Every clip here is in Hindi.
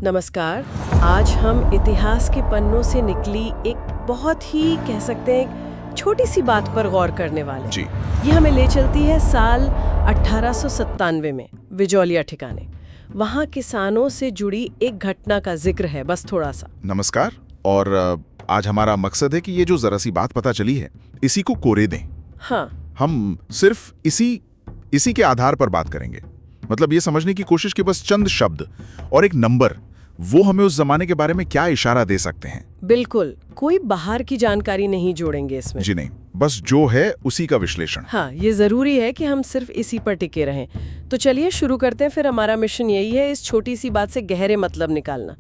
नमस्कार। आज हम इतिहास के पन्नों से निकली एक बहुत ही कह सकते हैं छोटी सी बात पर गौर करने वाले जी। ये हमें ले चलती है साल 1897 में बिजौलिया ठिकाने। वहाँ किसानों से जुड़ी एक घटना का जिक्र है, बस थोड़ा सा। नमस्कार। और आज हमारा मकसद है कि ये जो जरा सी बात पता चली है इसी को कोरे दें। हाँ, हम सिर्फ इसी के आधार पर बात करेंगे। मतलब ये समझने की कोशिश कि बस चंद शब्द और एक नंबर वो हमें उस जमाने के बारे में क्या इशारा दे सकते हैं। बिल्कुल, कोई बाहर की जानकारी नहीं जोड़ेंगे इसमें। जी नहीं, बस जो है उसी का विश्लेषण। हाँ, ये जरूरी है कि हम सिर्फ इसी पर टिके रहें। तो चलिए शुरू करते हैं। फिर हमारा मिशन यही है, इस छोटी सी बात से गहरे मतलब निकालना।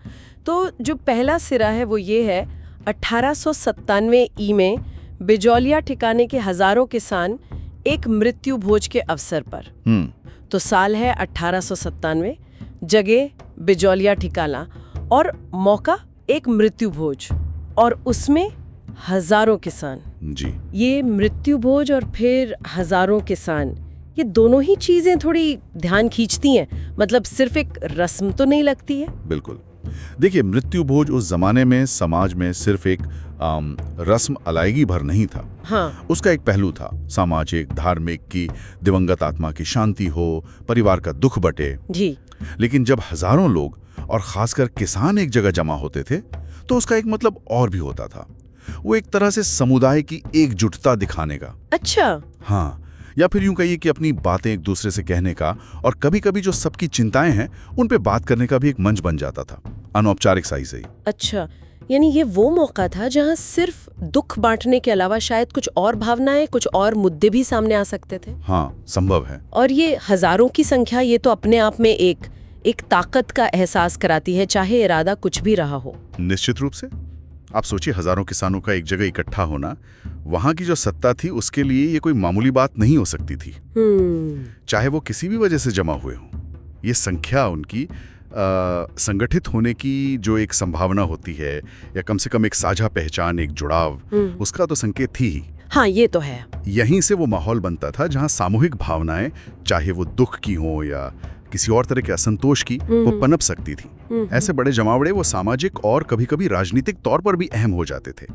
तो जो पहला सिरा है वो ये है, 1897 ई में बिजौलिया ठिकाने के हजारों किसान एक मृत्यु भोज के अवसर पर। तो साल है 1897, जगह बिजौलिया ठिकाना और मौका एक मृत्यु भोज, और उसमें हजारों किसान। जी। ये मृत्यु भोज और फिर हजारों किसान, ये दोनों ही चीजें थोड़ी ध्यान खींचती हैं। मतलब सिर्फ एक रस्म तो नहीं लगती है। बिल्कुल। देखिए, मृत्यु भोज उस जमाने में समाज में सिर्फ एक रस्म अलायगी भर नहीं था। हाँ। उसका एक पहलू था सामाजिक, धार्मिक, की दिवंगत आत्मा की शांति हो, परिवार का दुख बटे। जी। लेकिन जब हजारों लोग और खासकर किसान एक जगह जमा होते थे तो उसका एक मतलब और भी होता था। वो एक तरह से समुदाय की एकजुटता दिखाने का। अच्छा। हाँ, या फिर यूं कहिए कि अपनी बातें एक दूसरे से कहने का, और कभी कभी जो सबकी चिंताएं हैं उन पे बात करने का भी एक मंच बन जाता था, अनौपचारिक साई से ही। अच्छा, यानी ये वो मौका था जहां सिर्फ दुख बांटने के अलावा शायद कुछ और भावनाएं, कुछ और मुद्दे भी सामने आ सकते थे। हाँ, संभव है। और ये हजारों की संख्या, ये तो अपने आप में एक ताकत का एहसास कराती है, चाहे इरादा कुछ भी रहा हो। निश्चित रूप से। आप सोचिए, हजारों किसानों का एक जगह इकट्ठा होना, वहां की जो सत्ता थी उसके लिए ये कोई मामूली बात नहीं हो सकती थी। चाहे वो किसी भी वजह से जमा हुए हों। ये संख्या उनकी संगठित होने की जो एक संभावना होती है, या कम से कम एक साझा पहचान, एक जुड़ाव, उसका तो संकेत थी ही। हाँ, ये तो है। यहीं से वो माहौल बनता था जहां सामूहिक भावनाएं, चाहे वो दुख की हो या किसी और तरह के असंतोष की, वो पनप सकती थी। ऐसे बड़े जमावड़े वो सामाजिक और कभी-कभी राजनीतिक तौर पर भी अहम हो जाते थे।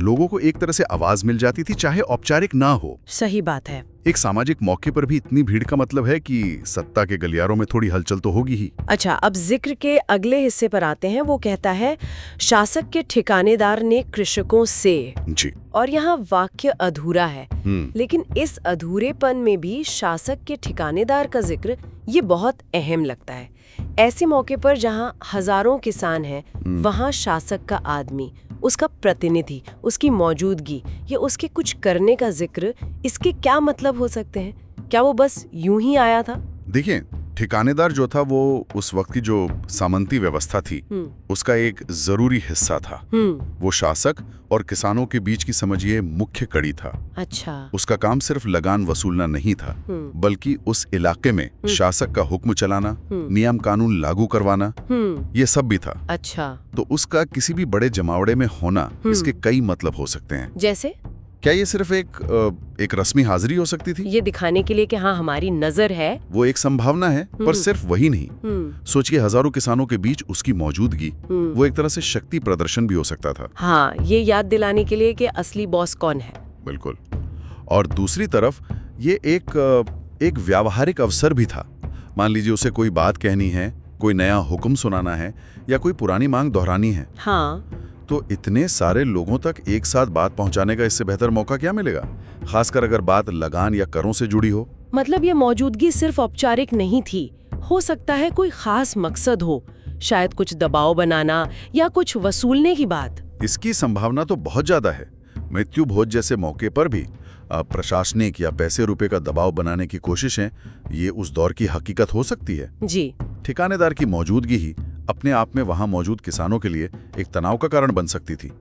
लोगों को एक तरह से आवाज मिल जाती थी, चाहे औपचारिक ना हो। सही बात है। एक सामाजिक मौके पर भी इतनी भीड़ का मतलब है कि सत्ता के गलियारों में थोड़ी हलचल तो होगी ही। अच्छा, अब जिक्र के अगले हिस्से पर आते हैं। वो कहता है, शासक के ठिकानेदार ने कृषकों से। जी। और यहाँ वाक्य अधूरा है, लेकिन इस अधूरेपन में भी शासक के ठिकानेदार का जिक्र ये बहुत अहम लगता है। ऐसे मौके पर जहाँ हजारों किसान हैं, वहाँ शासक का आदमी, उसका प्रतिनिधि, उसकी मौजूदगी या उसके कुछ करने का जिक्र, इसके क्या मतलब हो सकते हैं? क्या वो बस यूं ही आया था? देखिए, ठिकानेदार जो था वो उस वक्त की जो सामंती व्यवस्था थी उसका एक जरूरी हिस्सा था। वो शासक और किसानों के बीच की, समझिए, मुख्य कड़ी था। अच्छा। उसका काम सिर्फ लगान वसूलना नहीं था, बल्कि उस इलाके में शासक का हुक्म चलाना, नियम कानून लागू करवाना, ये सब भी था। अच्छा। तो उसका किसी भी बड़े जमावड़े में होना, इसके कई मतलब हो सकते हैं। जैसे? क्या ये सिर्फ एक रस्मी हाजिरी हो सकती थी? ये दिखाने के लिए कि हाँ, हमारी नजर है। वो एक संभावना है, पर सिर्फ वही नहीं। सोचिए, हजारों किसानों के बीच उसकी मौजूदगी, वो एक तरह से शक्ति प्रदर्शन भी हो सकता था। हाँ, ये याद दिलाने के लिए कि असली बॉस कौन है। बिल्कुल। और दूसरी तरफ ये एक व्यावहारिक अवसर भी था। मान लीजिए उसे कोई बात कहनी है, कोई नया हुक्म सुनाना है, या कोई पुरानी मांग दोहरानी है। हाँ। तो इतने सारे लोगों तक एक साथ बात पहुंचाने का इससे बेहतर मौका क्या मिलेगा, खासकर अगर बात लगान या करों से जुड़ी हो। मतलब ये मौजूदगी सिर्फ औपचारिक नहीं थी, हो सकता है कोई खास मकसद हो, शायद कुछ दबाव बनाना या कुछ वसूलने की बात। इसकी संभावना तो बहुत ज्यादा है। मृत्यु भोज जैसे मौके पर भी प्रशासनिक या पैसे रुपए का दबाव बनाने की कोशिशें, ये उस दौर की हकीकत हो सकती है। जी। ठिकानेदार की मौजूदगी ही अपने आप में वहां मौजूद किसानों के लिए एक तनाव का कारण बन सकती थी।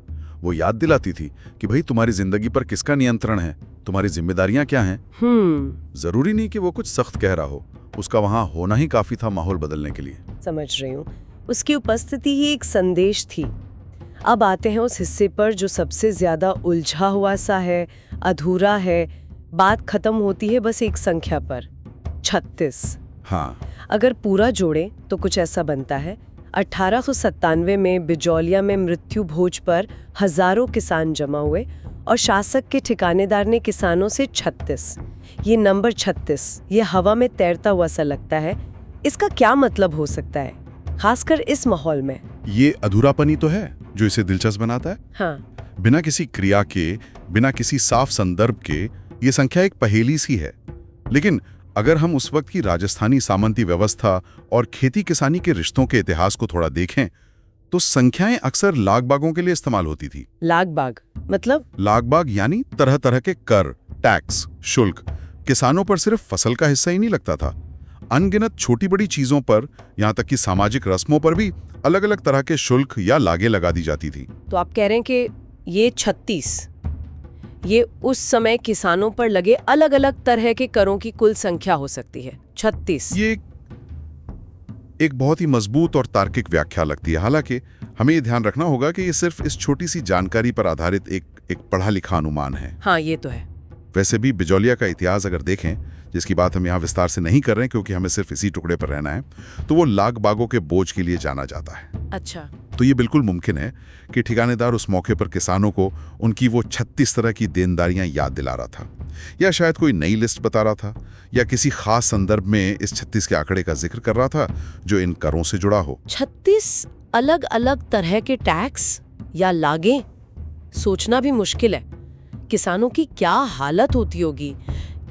वो याद दिलाती थी कि भाई, तुम्हारी जिंदगी पर किसका नियंत्रण है, तुम्हारी जिम्मेदारियां क्या हैं। जरूरी नहीं कि वो कुछ सख्त कह रहा हो, उसका वहां होना ही काफी था माहौल बदलने के लिए। समझ रही हूँ। उसकी उपस्थिति ही एक संदेश थी। अब आते हैं उस हिस्से पर जो सबसे ज्यादा उलझा हुआ सा है, अधूरा है। बात खत्म होती है बस एक संख्या पर, 36। हाँ। अगर पूरा जोड़े तो कुछ ऐसा बनता है, 1897 में बिजौलिया में मृत्यु भोज पर हजारों किसान जमा हुए और शासक के ठिकानेदार ने किसानों से 36, ये नंबर 36, ये हवा में तैरता हुआ सा लगता है। इसका क्या मतलब हो सकता है, खासकर इस माहौल में? ये अधूरापनी तो है जो इसे दिलचस्प बनाता है। हाँ, बिना किसी क्रिया के, बिना किसी साफ संदर्भ के, ये संख्या एक पहेली सी है। लेकिन अगर हम उस वक्त की राजस्थानी सामंती व्यवस्था और खेती किसानी के रिश्तों के इतिहास को थोड़ा देखें तो संख्याएं अक्सर लाग बागों के लिए इस्तेमाल होती थी। लाग बाग मतलब? लाग बाग यानी तरह तरह के कर, टैक्स, शुल्क किसानों पर सिर्फ फसल का हिस्सा ही नहीं लगता था। अनगिनत छोटी बड़ी चीजों पर, यहाँ तक कि सामाजिक रस्मों पर भी अलग अलग तरह के शुल्क या लागें लगा दी जाती थी। तो आप कह रहे हैं कि ये 36, ये उस समय किसानों पर लगे अलग अलग तरह के करों की कुल संख्या हो सकती है 36। ये एक बहुत ही मजबूत और तार्किक व्याख्या लगती है। हालांकि हमें ये ध्यान रखना होगा कि ये सिर्फ इस छोटी सी जानकारी पर आधारित एक पढ़ा लिखा अनुमान है। हाँ, ये तो है। वैसे भी बिजौलिया का इतिहास अगर देखें, जिसकी बात हम यहाँ विस्तार से नहीं कर रहे हैं क्योंकि हमें सिर्फ इसी टुकड़े पर रहना है, तो वो लाग बागों के बोझ के लिए जाना जाता है। अच्छा, तो ये बिल्कुल मुमकिन है कि ठिकानेदार उस मौके पर किसानों को उनकी वो 36 तरह की देनदारियां याद दिला रहा था, या शायद कोई नई लिस्ट बता रहा था, या किसी खास संदर्भ में इस 36 के आंकड़े का जिक्र कर रहा था जो इन करों से जुड़ा हो। 36 अलग अलग तरह के टैक्स या लागें, सोचना भी मुश्किल है। किसानों की क्या हालत होती होगी।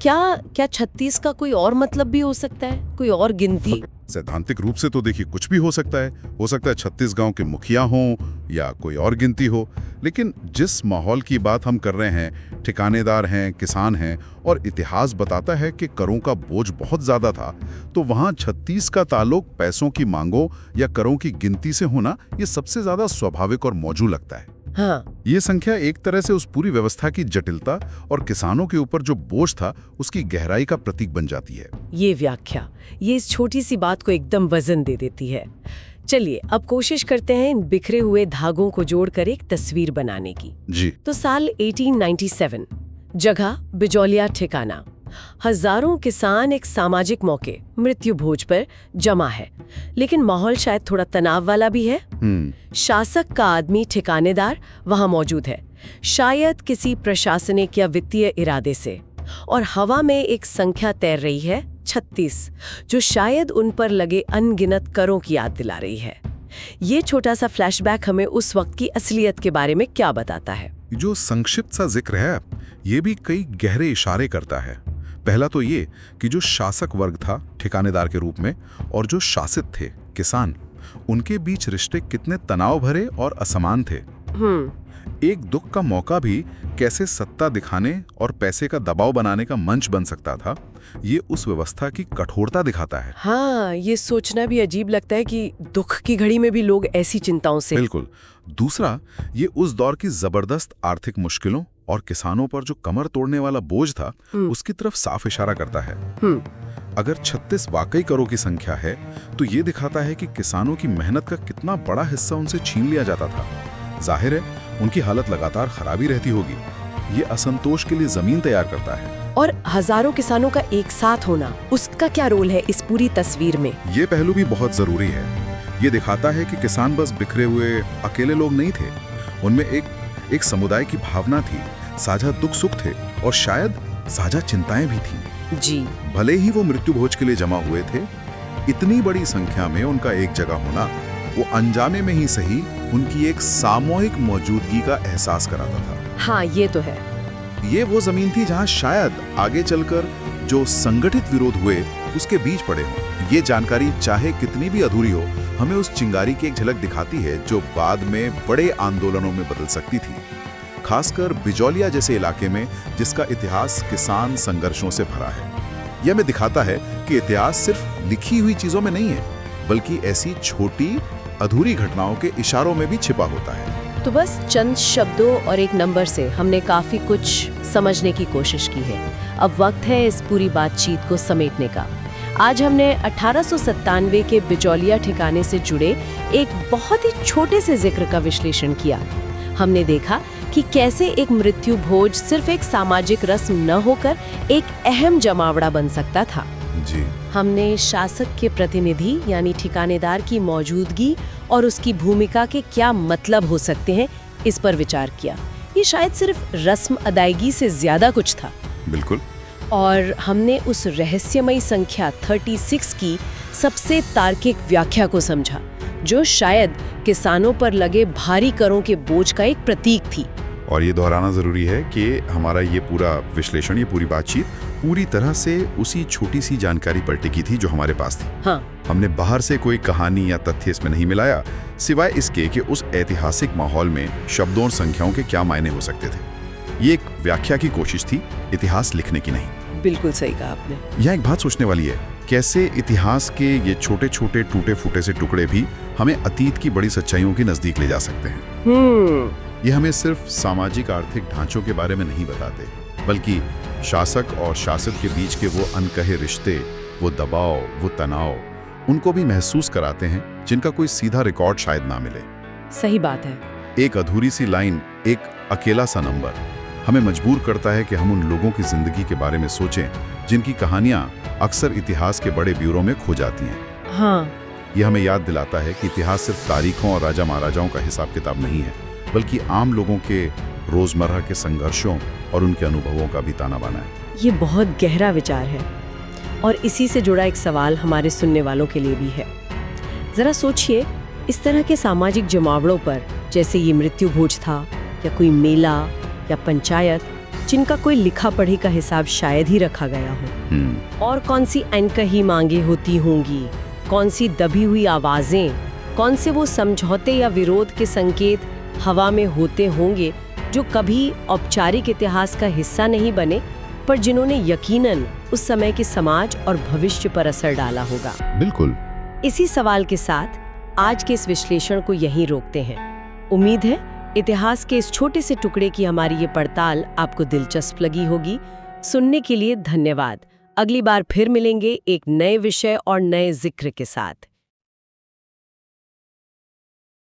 क्या 36 का कोई और मतलब भी हो सकता है, कोई और गिनती? सैद्धांतिक रूप से तो देखिए कुछ भी हो सकता है। हो सकता है 36 गांव के मुखिया हों या कोई और गिनती हो। लेकिन जिस माहौल की बात हम कर रहे हैं, ठिकानेदार हैं, किसान हैं, और इतिहास बताता है कि करों का बोझ बहुत ज्यादा था, तो वहां 36 का ताल्लुक पैसों की मांगों या करों की गिनती से होना ये सबसे ज्यादा स्वाभाविक और मौजू लगता है। हाँ, ये संख्या एक तरह से उस पूरी व्यवस्था की जटिलता और किसानों के ऊपर जो बोझ था उसकी गहराई का प्रतीक बन जाती है। ये व्याख्या, ये इस छोटी सी बात को एकदम वजन दे देती है। चलिए अब कोशिश करते हैं इन बिखरे हुए धागों को जोड़कर एक तस्वीर बनाने की। जी। तो साल 1897, जगह बिजौलिया ठिकाना। हजारों किसान एक सामाजिक मौके, मृत्यु भोज पर जमा है, लेकिन माहौल शायद थोड़ा तनाव वाला भी है। शासक का आदमी ठिकानेदार वहां मौजूद है, शायद किसी प्रशासनिक या वित्तीय इरादे से, और हवा में एक संख्या तैर रही है 36, जो शायद उन पर लगे अनगिनत करों की याद दिला रही है। ये छोटा सा फ्लैशबैक हमें उस वक्त की असलियत के बारे में क्या बताता है? जो संक्षिप्त सा जिक्र है, ये भी कई गहरे इशारे करता है। पहला तो ये कि जो शासक वर्ग था ठिकानेदार के रूप में और जो शासित थे किसान, उनके बीच रिश्ते कितने तनाव भरे और असमान थे। एक दुख का मौका भी कैसे सत्ता दिखाने और पैसे का दबाव बनाने का मंच बन सकता था, ये उस व्यवस्था की कठोरता दिखाता है। हाँ, ये सोचना भी अजीब लगता है कि दुख की घड़ी में भी लोग ऐसी चिंताओं से। बिल्कुल। दूसरा, ये उस दौर की जबरदस्त आर्थिक मुश्किलों और किसानों पर जो कमर तोड़ने वाला बोझ था, उसकी तरफ साफ इशारा करता है। अगर 36 वाकई करों की संख्या है, तो ये दिखाता है कि किसानों की मेहनत का कितना बड़ा हिस्सा उनसे छीन लिया जाता था। जाहिर है उनकी हालत लगातार खराबी रहती होगी। ये असंतोष के लिए जमीन तैयार करता है। और हजारों किसानों का एक साथ होना, उसका क्या रोल है इस पूरी तस्वीर में? ये पहलू भी बहुत जरूरी है। ये दिखाता है कि किसान बस बिखरे हुए अकेले लोग नहीं थे, उनमें एक समुदाय की भावना थी, साझा दुख सुख थे और शायद साझा चिंताएं भी थीं। जी। भले ही वो मृत्यु भोज के लिए जमा हुए थे, इतनी बड़ी संख्या में उनका एक जगह होना, वो अनजाने में ही सही, उनकी एक सामूहिक मौजूदगी का एहसास कराता था। हाँ, ये तो है। ये वो जमीन थी जहां शायद आगे चलकर जो संगठित विरोध हुए उसके बीज पड़े हों। ये जानकारी चाहे कितनी भी अधूरी हो, हमें उस चिंगारी की एक झलक दिखाती है जो बाद में बड़े आंदोलनों में बदल सकती थी, खासकर बिजौलिया जैसे इलाके में जिसका इतिहास किसान संघर्षों से भरा है। यह हमें दिखाता है कि इतिहास सिर्फ लिखी हुई चीजों में नहीं है, बल्कि ऐसी छोटी अधूरी घटनाओं के इशारों में भी छिपा होता है। तो बस चंद शब्दों और एक नंबर से हमने काफी कुछ समझने की कोशिश की है। अब वक्त है इस पूरी बातचीत को समेटने का। आज हमने 1897 के बिजौलिया ठिकाने से जुड़े एक बहुत ही छोटे से जिक्र का विश्लेषण किया। हमने देखा कि कैसे एक मृत्यु भोज सिर्फ एक सामाजिक रस्म न होकर एक अहम जमावड़ा बन सकता था। जी। हमने शासक के प्रतिनिधि यानी ठिकानेदार की मौजूदगी और उसकी भूमिका के क्या मतलब हो सकते हैं, इस पर विचार किया। ये शायद सिर्फ रस्म अदायगी से ज्यादा कुछ था। बिल्कुल। और हमने उस रहस्यमयी संख्या 36 की सबसे तार्किक व्याख्या को समझा, जो शायद किसानों पर लगे भारी करों के बोझ का एक प्रतीक थी। और ये दोहराना जरूरी है कि हमारा ये पूरा विश्लेषण, ये पूरी बातचीत पूरी तरह से उसी छोटी सी जानकारी पर टिकी थी जो हमारे पास थी। हाँ। हमने बाहर से कोई कहानी या तथ्य इसमें नहीं मिलाया, सिवाय इसके कि उस ऐतिहासिक माहौल में शब्दों और संख्याओं के क्या मायने हो सकते थे। ये एक व्याख्या की कोशिश थी, इतिहास लिखने की नहीं। बिल्कुल सही कहा आपने। यह एक बात सोचने वाली है, कैसे इतिहास के ये छोटे छोटे टूटे फूटे से टुकड़े भी हमें अतीत की बड़ी सच्चाइयों के नजदीक ले जा सकते हैं। ये हमें सिर्फ सामाजिक आर्थिक ढांचों के बारे में नहीं बताते, बल्कि शासक और शासित के बीच के वो अनकहे रिश्ते, वो दबाव, वो तनाव, उनको भी महसूस कराते हैं, जिनका कोई सीधा रिकॉर्ड शायद ना मिले। सही बात है। एक अधूरी सी लाइन, एक अकेला सा नंबर हमें मजबूर करता है कि हम उन लोगों की जिंदगी के बारे में सोचें, जिनकी कहानियां अक्सर इतिहास के बड़े ब्यूरो में खो जाती हैं। हाँ। यह हमें याद दिलाता है कि इतिहास सिर्फ तारीखों और राजा महाराजाओं का हिसाब किताब नहीं है, बल्कि आम लोगों के रोजमर्रा के संघर्षों और उनके अनुभवों का भी ताना बाना है। ये बहुत गहरा विचार है, और इसी से जुड़ा एक सवाल हमारे सुनने वालों के लिए भी है। जरा सोचिए, इस तरह के सामाजिक जमावड़ों पर, जैसे ये मृत्यु भोज था, या कोई मेला या पंचायत, जिनका कोई लिखा पढ़ी का हिसाब शायद ही रखा गया हो, और कौन सी अनकही मांगे होती होंगी, कौन सी दबी हुई आवाजें, कौन से वो समझौते या विरोध के संकेत हवा में होते होंगे, जो कभी औपचारिक इतिहास का हिस्सा नहीं बने, पर जिन्होंने यकीनन उस समय के समाज और भविष्य पर असर डाला होगा। बिल्कुल। इसी सवाल के साथ आज के इस विश्लेषण को यहीं रोकते हैं। उम्मीद है इतिहास के इस छोटे से टुकड़े की हमारी ये पड़ताल आपको दिलचस्प लगी होगी। सुनने के लिए धन्यवाद। अगली बार फिर मिलेंगे एक नए विषय और नए जिक्र के साथ।